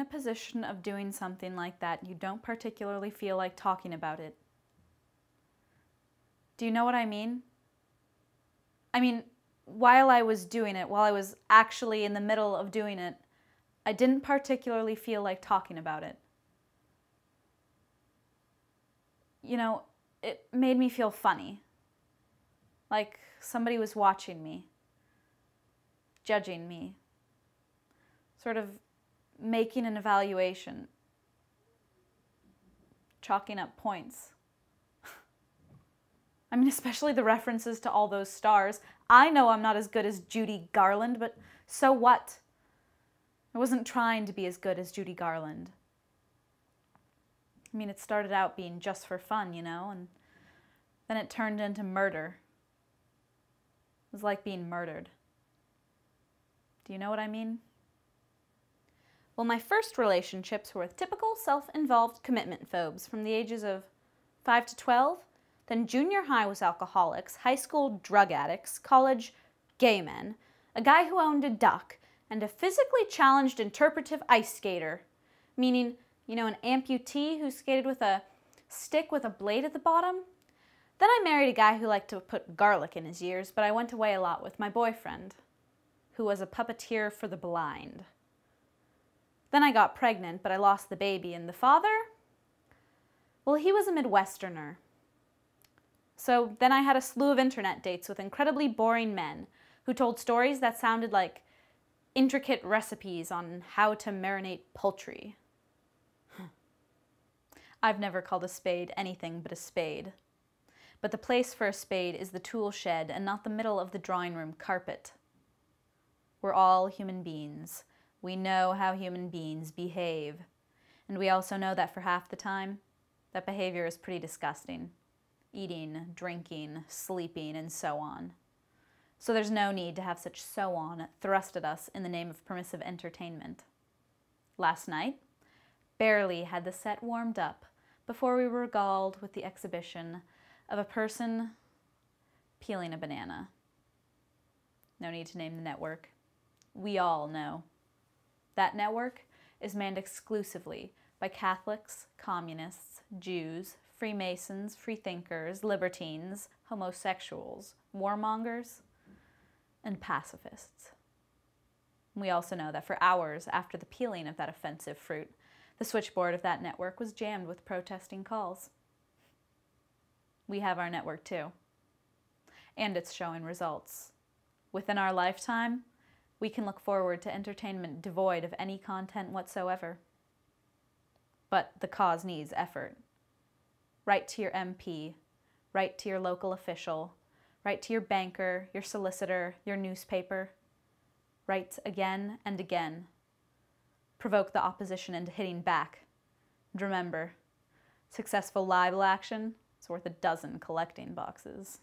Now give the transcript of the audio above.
in a position of doing something like that, you don't particularly feel like talking about it. Do you know what I mean? I mean, while I was doing it, while I was actually in the middle of doing it, I didn't particularly feel like talking about it. You know, it made me feel funny. Like somebody was watching me, judging me, sort of making an evaluation, chalking up points. I mean, especially the references to all those stars. I know I'm not as good as Judy Garland, but so what? I wasn't trying to be as good as Judy Garland. I mean, it started out being just for fun, you know, and then it turned into murder. It was like being murdered. Do you know what I mean? Well, my first relationships were with typical self-involved commitment phobes from the ages of 5 to 12. Then junior high was alcoholics, high school drug addicts, college gay men, a guy who owned a duck, and a physically challenged interpretive ice skater, meaning, you know, an amputee who skated with a stick with a blade at the bottom. Then I married a guy who liked to put garlic in his ears, but I went away a lot with my boyfriend, who was a puppeteer for the blind. Then I got pregnant, but I lost the baby, and the father? Well, he was a Midwesterner. So then I had a slew of internet dates with incredibly boring men who told stories that sounded like intricate recipes on how to marinate poultry. I've never called a spade anything but a spade. But the place for a spade is the tool shed and not the middle of the drawing room carpet. We're all human beings. We know how human beings behave. And we also know that for half the time, that behavior is pretty disgusting. Eating, drinking, sleeping, and so on. So there's no need to have such so on thrust at us in the name of permissive entertainment. Last night, barely had the set warmed up before we were regaled with the exhibition of a person peeling a banana. No need to name the network. We all know. That network is manned exclusively by Catholics, communists, Jews, Freemasons, freethinkers, libertines, homosexuals, warmongers, and pacifists. We also know that for hours after the peeling of that offensive fruit, the switchboard of that network was jammed with protesting calls. We have our network too, and it's showing results. Within our lifetime, we can look forward to entertainment devoid of any content whatsoever. But the cause needs effort. Write to your MP, write to your local official, write to your banker, your solicitor, your newspaper. Write again and again. Provoke the opposition into hitting back. And remember, successful libel action is worth a dozen collecting boxes.